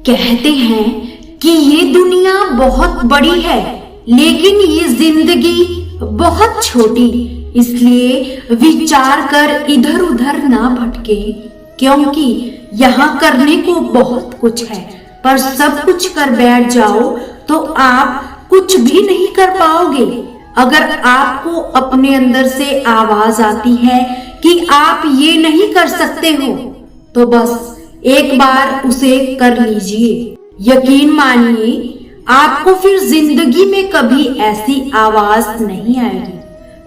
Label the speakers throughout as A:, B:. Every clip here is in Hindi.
A: कहते हैं कि ये दुनिया बहुत बड़ी है, लेकिन ये जिंदगी बहुत छोटी। इसलिए विचार कर इधर उधर ना भटके, क्योंकि यहाँ करने को बहुत कुछ है, पर सब कुछ कर बैठ जाओ तो आप कुछ भी नहीं कर पाओगे। अगर आपको अपने अंदर से आवाज आती है कि आप ये नहीं कर सकते हो, तो बस एक बार उसे कर लीजिए। यकीन मानिए, आपको फिर जिंदगी में कभी ऐसी आवाज नहीं आएगी।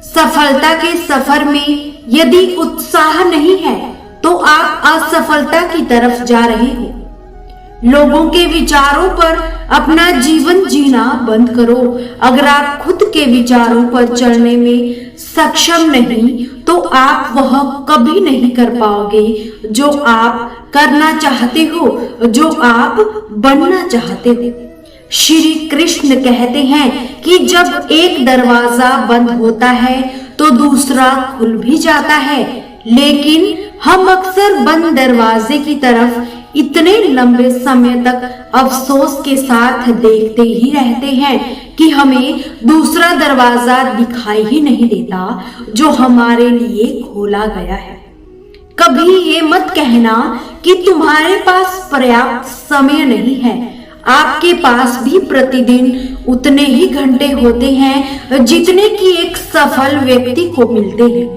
A: सफलता के सफर में यदि उत्साह नहीं है तो आप असफलता की तरफ जा रहे हो। लोगों के विचारों पर अपना जीवन जीना बंद करो। अगर आप खुद के विचारों पर चलने में सक्षम नहीं तो आप वह कभी नहीं कर पाओगे जो आप करना चाहते हो, जो आप बनना चाहते हो। श्री कृष्ण कहते हैं कि जब एक दरवाजा बंद होता है तो दूसरा खुल भी जाता है, लेकिन हम अक्सर बंद दरवाजे की तरफ इतने लंबे समय तक अफसोस के साथ देखते ही रहते हैं कि हमें दूसरा दरवाजा दिखाई ही नहीं देता जो हमारे लिए खोला गया है। कभी ये मत कहना कि तुम्हारे पास पर्याप्त समय नहीं है। आपके पास भी प्रतिदिन उतने ही घंटे होते हैं जितने कि एक सफल व्यक्ति को मिलते हैं।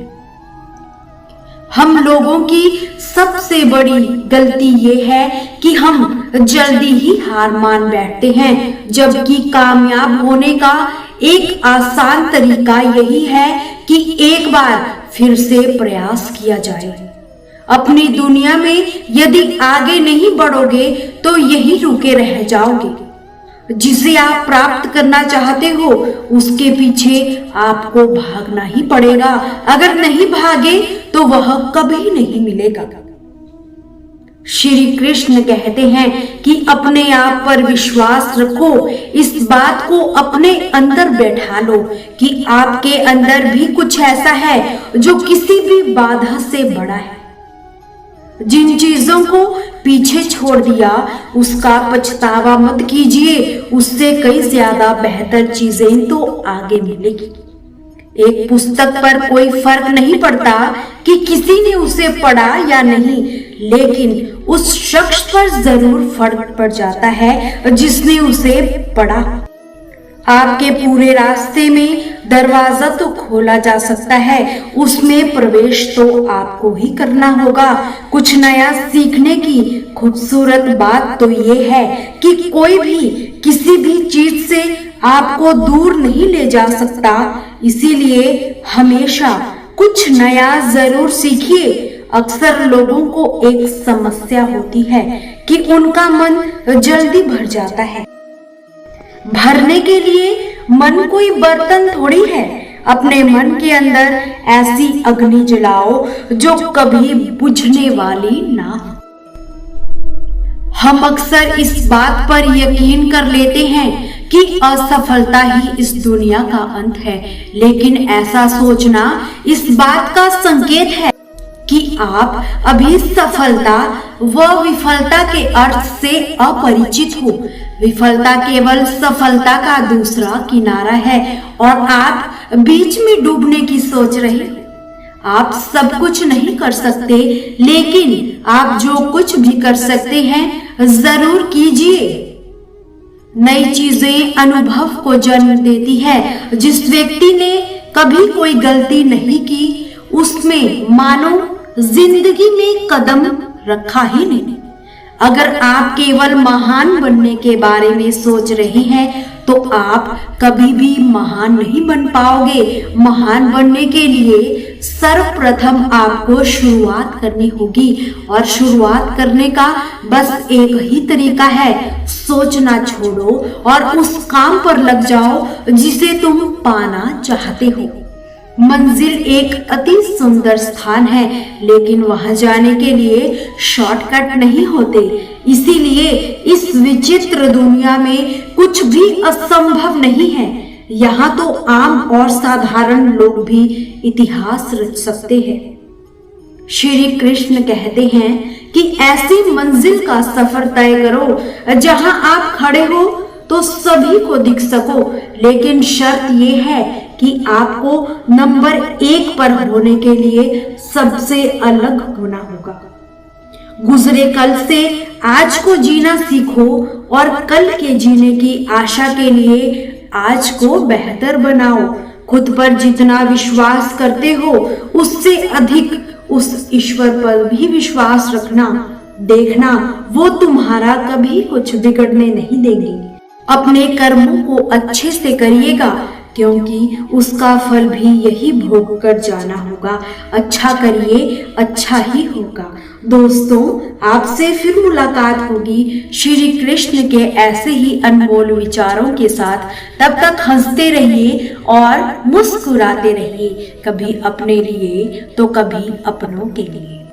A: हम लोगों की सबसे बड़ी गलती ये है कि हम जल्दी ही हार मान बैठते हैं, जबकि कामयाब होने का एक आसान तरीका यही है कि एक बार फिर से प्रयास किया जाए। अपनी दुनिया में यदि आगे नहीं बढ़ोगे तो यही रुके रह जाओगे। जिसे आप प्राप्त करना चाहते हो उसके पीछे आपको भागना ही पड़ेगा। अगर नहीं भागे तो वह कभी नहीं मिलेगा। श्री कृष्ण कहते हैं कि अपने आप पर विश्वास रखो। इस बात को अपने अंदर बैठा लो कि आपके अंदर भी कुछ ऐसा है जो किसी भी बाधा से बड़ा है। जिन चीजों को पीछे छोड़ दिया उसका पछतावा मत कीजिए, उससे कई ज्यादा बेहतर चीजें तो आगे मिलेगी। एक पुस्तक पर कोई फर्क नहीं पड़ता कि किसी ने उसे पढ़ा या नहीं, लेकिन उस शख्स पर जरूर फर्क पड़ जाता है जिसने उसे पढ़ा। आपके पूरे रास्ते में दरवाजा तो खोला जा सकता है, उसमें प्रवेश तो आपको ही करना होगा। कुछ नया सीखने की खूबसूरत बात तो ये है कि कोई भी किसी भी चीज से आपको दूर नहीं ले जा सकता। इसीलिए हमेशा कुछ नया जरूर सीखिए। अक्सर लोगों को एक समस्या होती है कि उनका मन जल्दी भर जाता है। भरने के लिए मन कोई बर्तन थोड़ी है। अपने मन के अंदर ऐसी अग्नि जलाओ जो कभी बुझने वाली ना हो। हम अक्सर इस बात पर यकीन कर लेते हैं कि असफलता ही इस दुनिया का अंत है, लेकिन ऐसा सोचना इस बात का संकेत है कि आप अभी सफलता व विफलता के अर्थ से अपरिचित हो। विफलता केवल सफलता का दूसरा किनारा है और आप बीच में डूबने की सोच रहे हो। आप सब कुछ नहीं कर सकते, लेकिन आप जो कुछ भी कर सकते हैं जरूर कीजिए। नई चीजें अनुभव को जन्म देती है। जिस व्यक्ति ने कभी कोई गलती नहीं की उसमें मानो जिंदगी में कदम रखा ही नहीं। अगर आप केवल महान बनने के बारे में सोच रहे हैं तो आप कभी भी महान नहीं बन पाओगे। महान बनने के लिए सर्वप्रथम आपको शुरुआत करनी होगी, और शुरुआत करने का बस एक ही तरीका है, सोचना छोड़ो और उस काम पर लग जाओ जिसे तुम पाना चाहते हो। मंजिल एक अति सुंदर स्थान है, लेकिन वहां जाने के लिए शॉर्टकट नहीं होते। इसीलिए इस विचित्र दुनिया में कुछ भी असंभव नहीं है। यहाँ तो आम और साधारण लोग भी इतिहास रच सकते हैं। श्री कृष्ण कहते हैं कि ऐसी मंजिल का सफर तय करो जहां आप खड़े हो तो सभी को दिख सको, लेकिन शर्त ये है कि आपको नंबर 1 पर होने के लिए सबसे अलग होना होगा। गुजरे कल से आज को जीना सीखो और कल के जीने की आशा के लिए आज को बेहतर बनाओ। खुद पर जितना विश्वास करते हो उससे अधिक उस ईश्वर पर भी विश्वास रखना। देखना वो तुम्हारा कभी कुछ बिगड़ने नहीं देंगे। अपने कर्मों को अच्छे से करिएगा, क्योंकि उसका फल भी यही भोग कर जाना होगा। अच्छा करिए, अच्छा ही होगा। दोस्तों, आपसे फिर मुलाकात होगी श्री कृष्ण के ऐसे ही अनमोल विचारों के साथ। तब तक हंसते रहिए और मुस्कुराते रहिए, कभी अपने लिए तो कभी अपनों के लिए।